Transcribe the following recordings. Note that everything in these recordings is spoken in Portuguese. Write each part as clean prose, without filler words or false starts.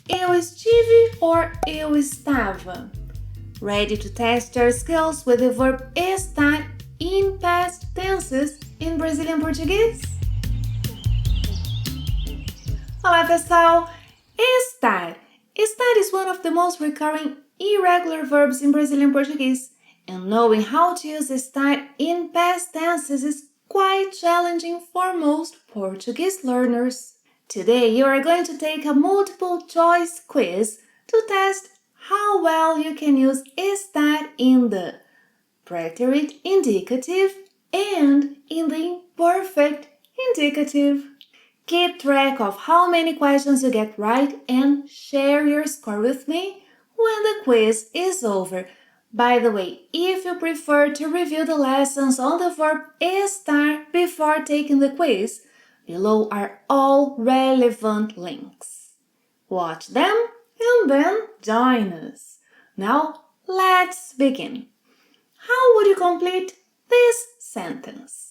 Eu estive or eu estava? Ready to test your skills with the verb estar in past tenses in Brazilian Portuguese? Olá, pessoal! Estar. Estar is one of the most recurring irregular verbs in Brazilian Portuguese, and knowing how to use estar in past tenses is quite challenging for most Portuguese learners. Today, you are going to take a multiple choice quiz to test how well you can use estar in the preterite indicative and in the imperfect indicative. Keep track of how many questions you get right and share your score with me when the quiz is over. By the way, if you prefer to review the lessons on the verb estar before taking the quiz, below are all relevant links. Watch them and then join us. Now, let's begin. How would you complete this sentence?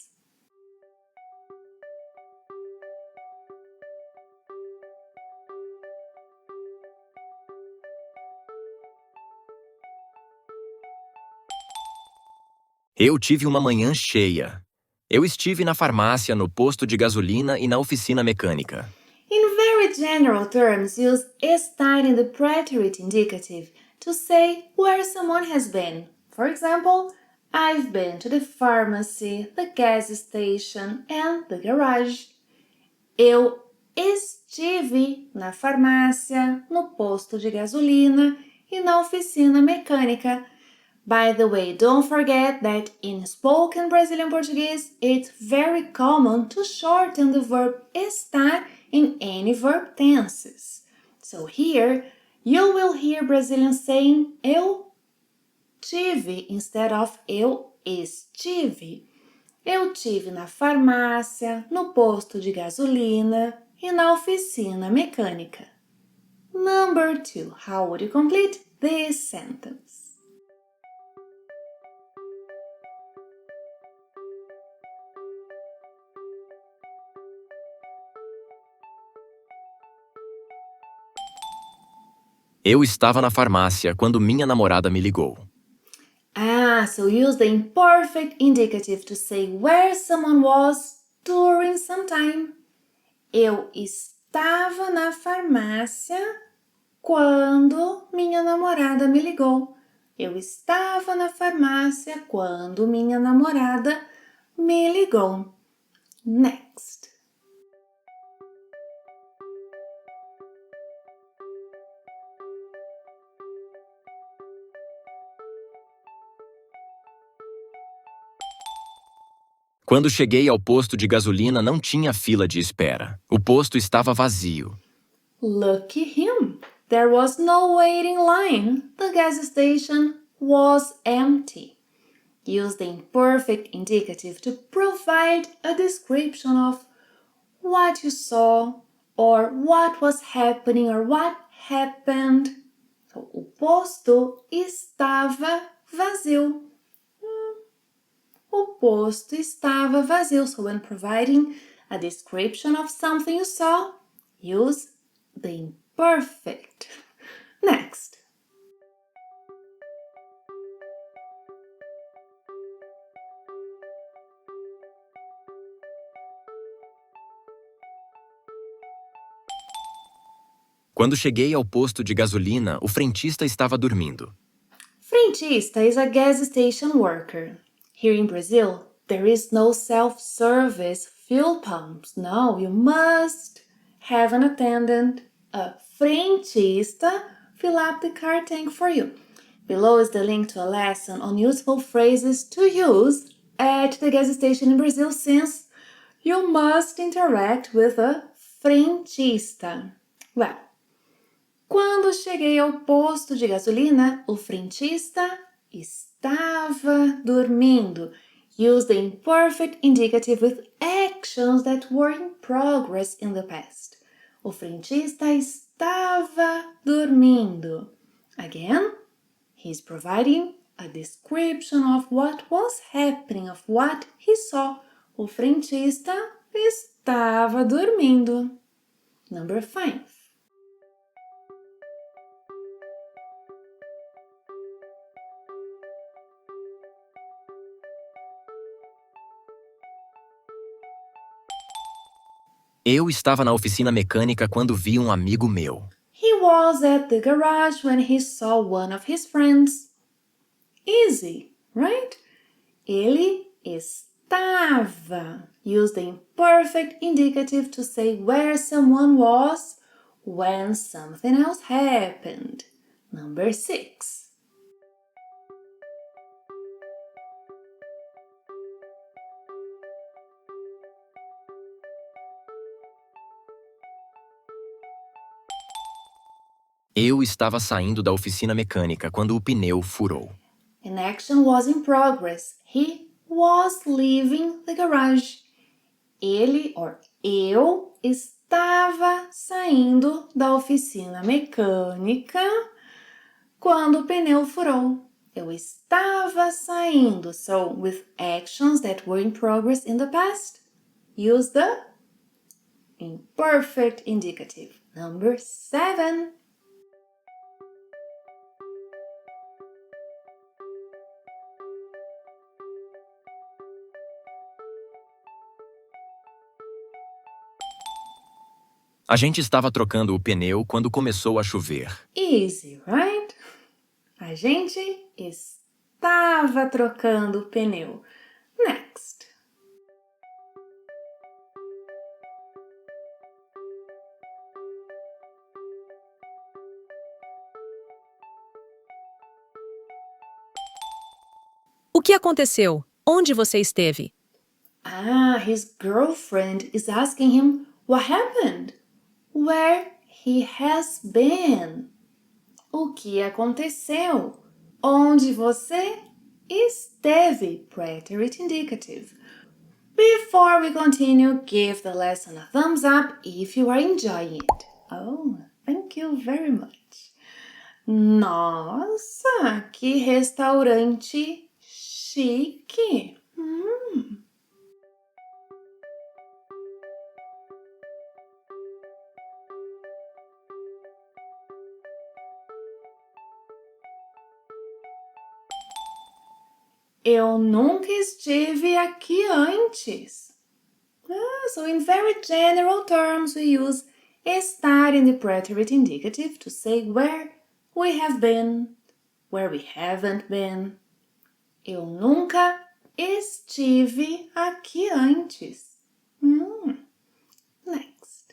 Eu tive uma manhã cheia. Eu estive na farmácia, no posto de gasolina e na oficina mecânica. In very general terms, use estar in the preterite indicative to say where someone has been. For example, I've been to the pharmacy, the gas station, and the garage. Eu estive na farmácia, no posto de gasolina e na oficina mecânica. By the way, don't forget that in spoken Brazilian Portuguese, it's very common to shorten the verb estar in any verb tenses. So here, you will hear Brazilians saying eu tive instead of eu estive. Eu tive na farmácia, no posto de gasolina e na oficina mecânica. Number 2. How would you complete this sentence? Eu estava na farmácia quando minha namorada me ligou. So use the imperfect indicative to say where someone was during some time. Eu estava na farmácia quando minha namorada me ligou. Eu estava na farmácia quando minha namorada me ligou. Next. Quando cheguei ao posto de gasolina, não tinha fila de espera. O posto estava vazio. Lucky him! There was no waiting line. The gas station was empty. Use the imperfect indicative to provide a description of what you saw or what was happening or what happened. So, o posto estava vazio. O posto estava vazio. So when providing a description of something you saw, use the imperfect. Next. Quando cheguei ao posto de gasolina, o frentista estava dormindo. Frentista is a gas station worker. Here in Brazil, there is no self-service fuel pumps. No, you must have an attendant, a frentista, fill up the car tank for you. Below is the link to a lesson on useful phrases to use at the gas station in Brazil, since you must interact with a frentista. Well, quando cheguei ao posto de gasolina, o frentista estava dormindo. Use the imperfect indicative with actions that were in progress in the past. O frentista estava dormindo. Again, he's providing a description of what was happening, of what he saw. O frentista estava dormindo. Number 5. Eu estava na oficina mecânica quando vi um amigo meu. He was at the garage when he saw one of his friends. Easy, right? Ele estava. Use the imperfect indicative to say where someone was when something else happened. Number 6. Eu estava saindo da oficina mecânica quando o pneu furou. An action was in progress. He was leaving the garage. Ele or eu estava saindo da oficina mecânica quando o pneu furou. Eu estava saindo. So, with actions that were in progress in the past, use the imperfect indicative. Number 7. A gente estava trocando o pneu quando começou a chover. Easy, right? A gente estava trocando o pneu. Next. O que aconteceu? Onde você esteve? His girlfriend is asking him what happened, where he has been. O que aconteceu? Onde você esteve? Preterite indicative. Before we continue, give the lesson a thumbs up if you are enjoying it. Oh, thank you very much. Nossa, que restaurante chique! Eu nunca estive aqui antes. So in very general terms, we use estar in the preterite indicative to say where we have been, where we haven't been. Eu nunca estive aqui antes. Next.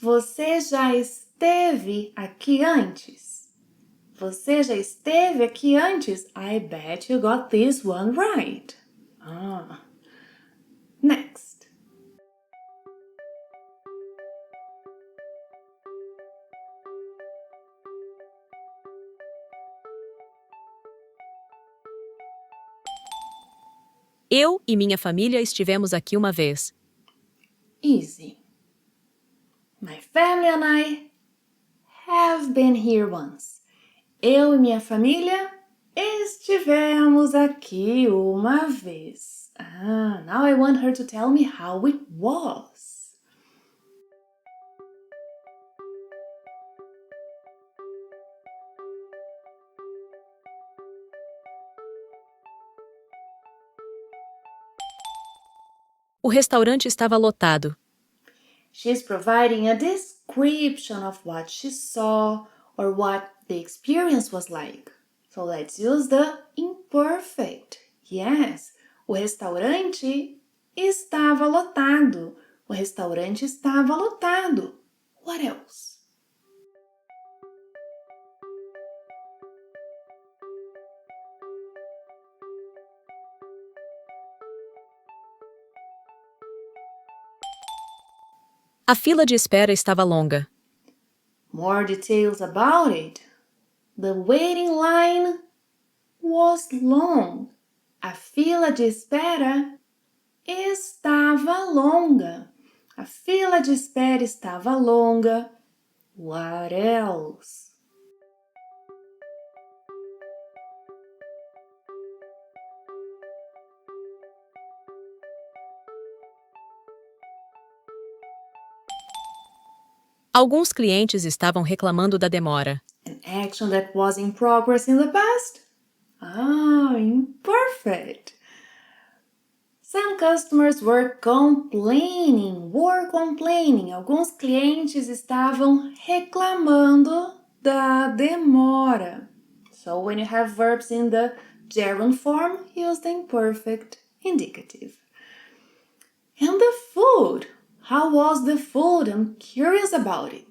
Você já esteve aqui antes? Você já esteve aqui antes? I bet you got this one right. Next. Eu e minha família estivemos aqui uma vez. Easy. My family and I have been here once. Eu e minha família estivemos aqui uma vez. Now I want her to tell me how it was. O restaurante estava lotado. She's providing a description of what she saw or what the experience was like. So let's use the imperfect. Yes, o restaurante estava lotado. O restaurante estava lotado. What else? A fila de espera estava longa. More details about it. The waiting line was long. A fila de espera estava longa. A fila de espera estava longa. What else? Alguns clientes estavam reclamando da demora. An action that was in progress in the past? Imperfect. Some customers were complaining. Alguns clientes estavam reclamando da demora. So when you have verbs in the gerund form, use the imperfect indicative. And the food. How was the food? I'm curious about it.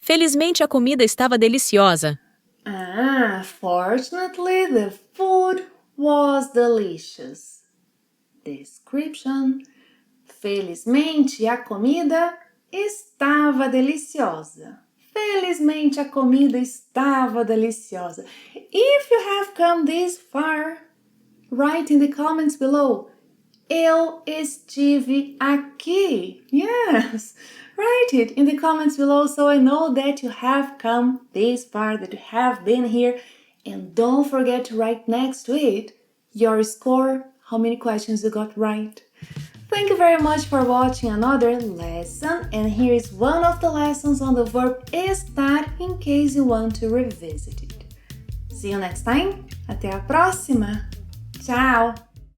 Felizmente a comida estava deliciosa. Fortunately, the food was delicious. Description. Felizmente a comida estava deliciosa. Felizmente a comida estava deliciosa. If you have come this far, write in the comments below. Eu estive aqui. Yes, write it in the comments below so I know that you have come this far, that you have been here. And don't forget to write next to it your score, how many questions you got right. Thank you very much for watching another lesson, and here is one of the lessons on the verb estar in case you want to revisit it. See you next time. Até a próxima. Tchau!